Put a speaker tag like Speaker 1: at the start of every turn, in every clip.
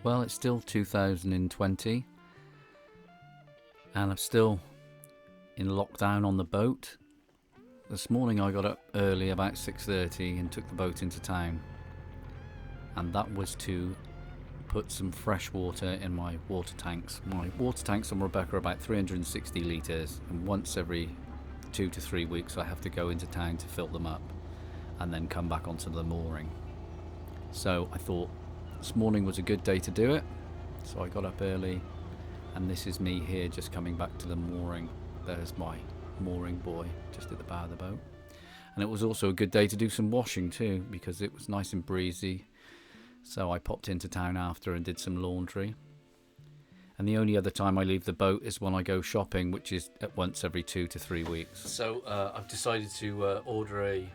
Speaker 1: Well, it's still 2020 and I'm still in lockdown on the boat. This morning I got up early, about 6:30, and took the boat into town, and that was to put some fresh water in my water tanks. My water tanks on Rebecca are about 360 litres, and once every 2 to 3 weeks I have to go into town to fill them up and then come back onto the mooring. So I thought this morning was a good day to do it, so I got up early, and this is me here just coming back to the mooring. There's my mooring buoy just at the bow of the boat. And it was also a good day to do some washing too, because it was nice and breezy. So I popped into town after and did some laundry. And the only other time I leave the boat is when I go shopping, which is at once every 2 to 3 weeks. So I've decided to order a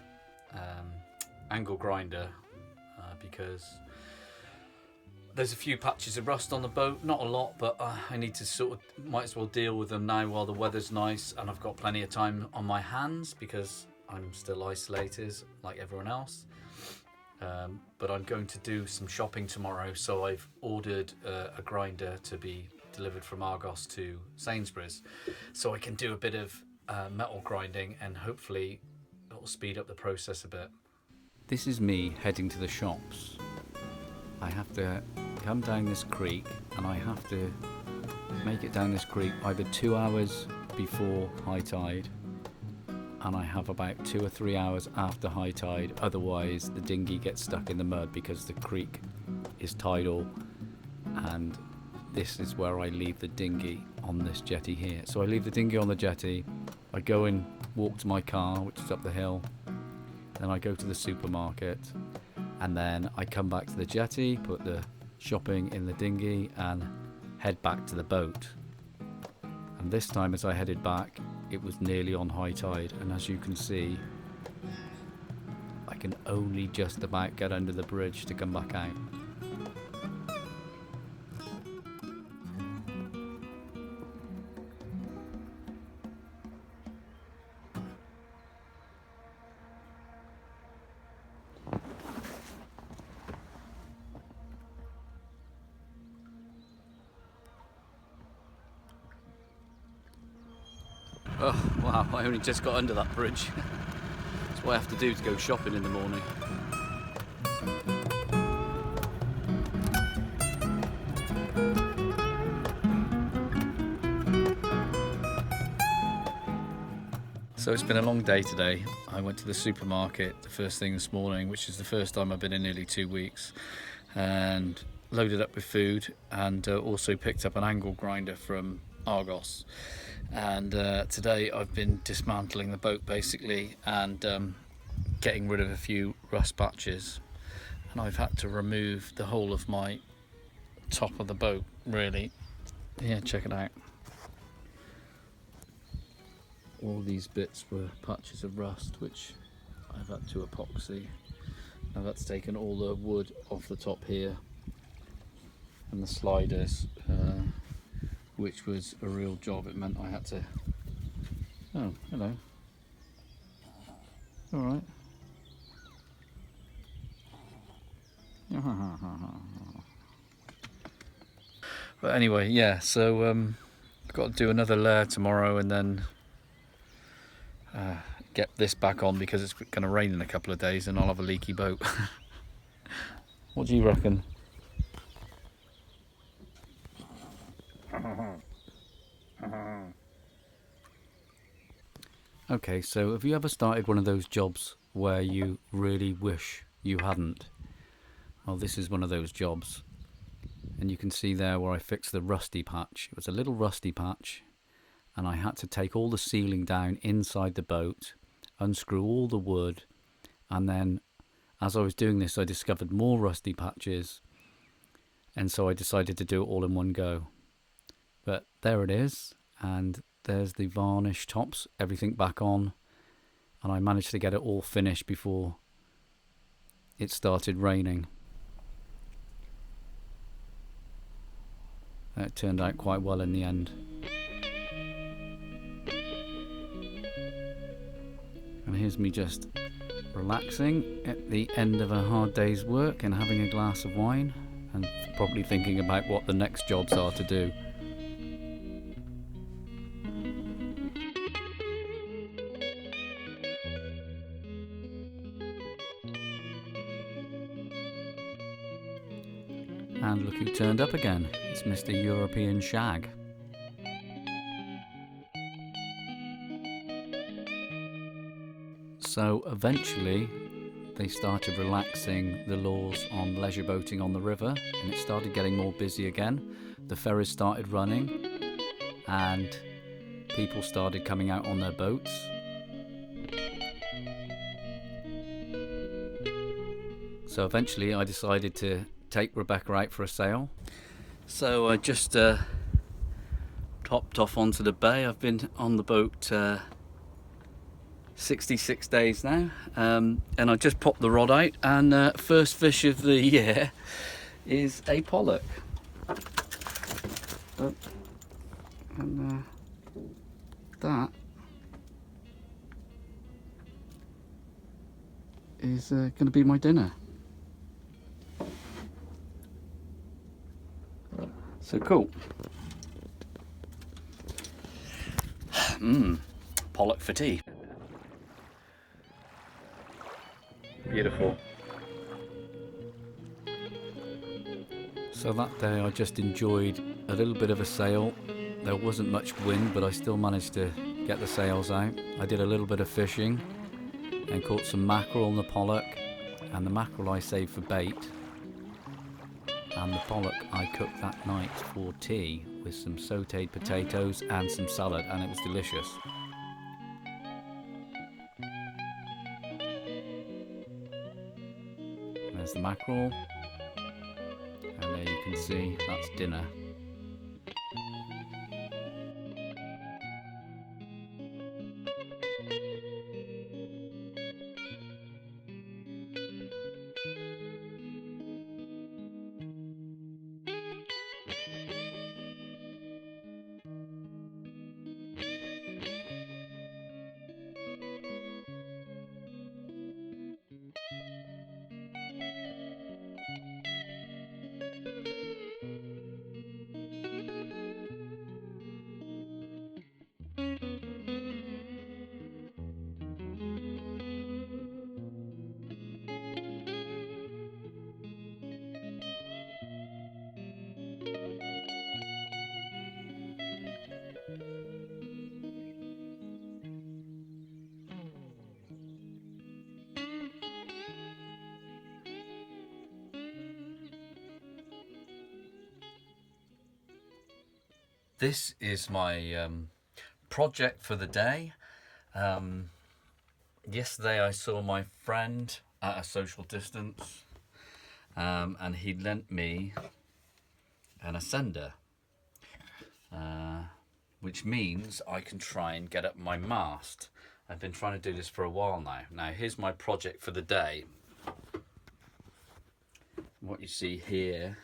Speaker 1: angle grinder because there's a few patches of rust on the boat, not a lot, but I need to might as well deal with them now while the weather's nice and I've got plenty of time on my hands because I'm still isolated like everyone else. But I'm going to do some shopping tomorrow, so I've ordered a grinder to be delivered from Argos to Sainsbury's, so I can do a bit of metal grinding and hopefully it will speed up the process a bit. This is me heading to the shops. I have to come down this creek and I have to make it down this creek either 2 hours before high tide, and I have about 2 or 3 hours after high tide, otherwise the dinghy gets stuck in the mud because the creek is tidal, and this is where I leave the dinghy on this jetty here. So I leave the dinghy on the jetty, I go and walk to my car which is up the hill, then I go to the supermarket, and then I come back to the jetty, put the shopping in the dinghy and head back to the boat. And this time as I headed back, it was nearly on high tide, and as you can see, I can only just about get under the bridge to come back out. Oh wow, I only just got under that bridge. That's what I have to do to go shopping in the morning. So it's been a long day today. I went to the supermarket the first thing this morning, which is the first time I've been in nearly 2 weeks, and loaded up with food, and also picked up an angle grinder from Argos. And today I've been dismantling the boat basically and getting rid of a few rust patches, and I've had to remove the whole of my top of the boat really. Yeah, check it out. All these bits were patches of rust which I've had to epoxy. Now that's taken all the wood off the top here and the sliders, which was a real job. It meant I had to... Oh, hello. Alright. But anyway, yeah, so I've got to do another layer tomorrow and then get this back on because it's going to rain in a couple of days and I'll have a leaky boat. What do you reckon? Okay, so have you ever started one of those jobs where you really wish you hadn't? Well, this is one of those jobs. And you can see there where I fixed the rusty patch. It was a little rusty patch, and I had to take all the ceiling down inside the boat, unscrew all the wood, and then as I was doing this I discovered more rusty patches, and so I decided to do it all in one go. But there it is, and there's the varnish tops, everything back on, and I managed to get it all finished before it started raining. It turned out quite well in the end. And here's me just relaxing at the end of a hard day's work and having a glass of wine and probably thinking about what the next jobs are to do. And look who turned up again. It's Mr. European Shag. So eventually they started relaxing the laws on leisure boating on the river, and it started getting more busy again. The ferries started running and people started coming out on their boats. So eventually I decided to take Rebecca out for a sail. So I just topped off onto the bay. I've been on the boat 66 days now, and I just popped the rod out, and first fish of the year is a pollock. And that is going to be my dinner. So cool. Pollock for tea. Beautiful. So that day I just enjoyed a little bit of a sail. There wasn't much wind, but I still managed to get the sails out. I did a little bit of fishing and caught some mackerel on the pollock, and the mackerel I saved for bait. And the pollock I cooked that night for tea with some sautéed potatoes and some salad, and it was delicious. There's the mackerel, and there you can see that's dinner. This is my project for the day. Yesterday I saw my friend at a social distance, and he lent me an ascender, which means I can try and get up my mast. I've been trying to do this for a while now. Now here's my project for the day. What you see here,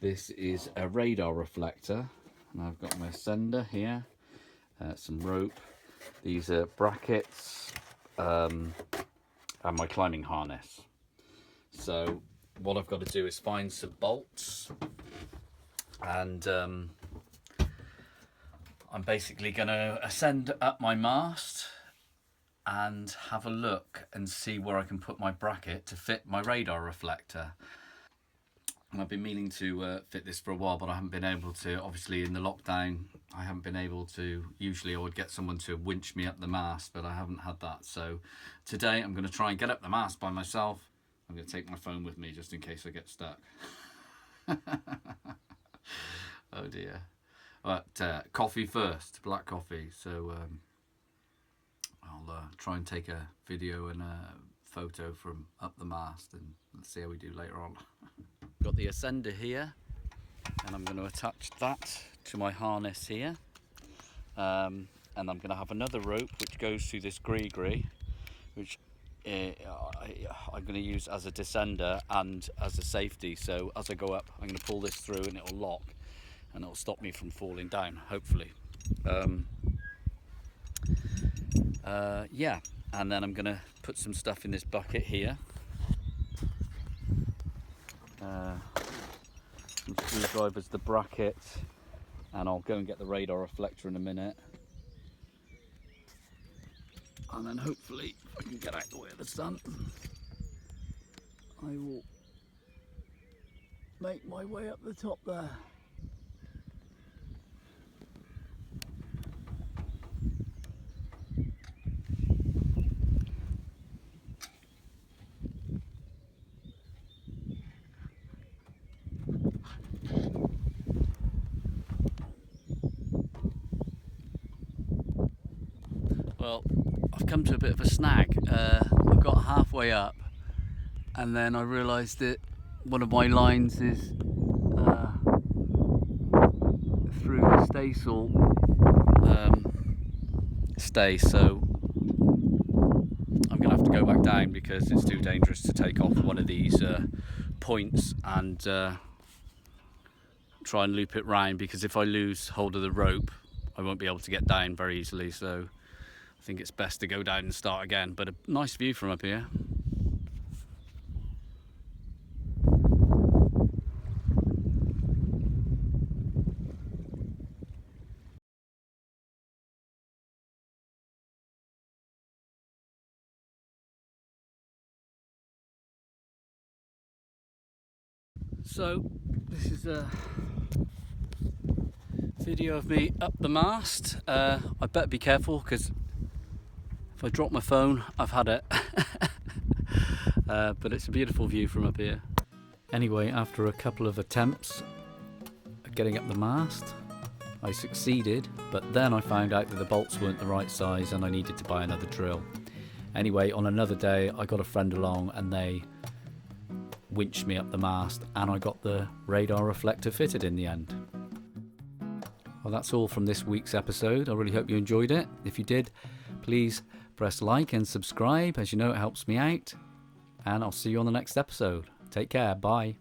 Speaker 1: this is a radar reflector. And I've got my ascender here, some rope, these are brackets, and my climbing harness. So what I've got to do is find some bolts, and I'm basically going to ascend up my mast and have a look and see where I can put my bracket to fit my radar reflector. And I've been meaning to fit this for a while, but I haven't been able to. Obviously in the lockdown I haven't been able to. Usually I would get someone to winch me up the mast, but I haven't had that. So today I'm going to try and get up the mast by myself. I'm going to take my phone with me just in case I get stuck. Oh dear. But coffee first, black coffee. So I'll try and take a video and a photo from up the mast, and let's see how we do later on. Got the ascender here, and I'm going to attach that to my harness here, and I'm going to have another rope which goes through this gree, which I'm going to use as a descender and as a safety. So as I go up I'm going to pull this through and it'll lock, and it'll stop me from falling down, hopefully. Yeah, and then I'm going to put some stuff in this bucket here. some screwdrivers, the bracket, and I'll go and get the radar reflector in a minute. And then hopefully, if I can get out the way of the sun, I will make my way up the top there. Well, I've come to a bit of a snag. I've got halfway up and then I realised that one of my lines is through the staysail stay, so I'm going to have to go back down because it's too dangerous to take off one of these points and try and loop it round, because if I lose hold of the rope I won't be able to get down very easily, so I think it's best to go down and start again. But a nice view from up here. So this is a video of me up the mast. I better be careful because if I drop my phone, I've had it. But it's a beautiful view from up here. Anyway, after a couple of attempts at getting up the mast, I succeeded, but then I found out that the bolts weren't the right size and I needed to buy another drill. Anyway, on another day I got a friend along and they winched me up the mast and I got the radar reflector fitted in the end. Well, that's all from this week's episode. I really hope you enjoyed it. If you did, please press like and subscribe, as you know it helps me out, and I'll see you on the next episode. Take care, bye.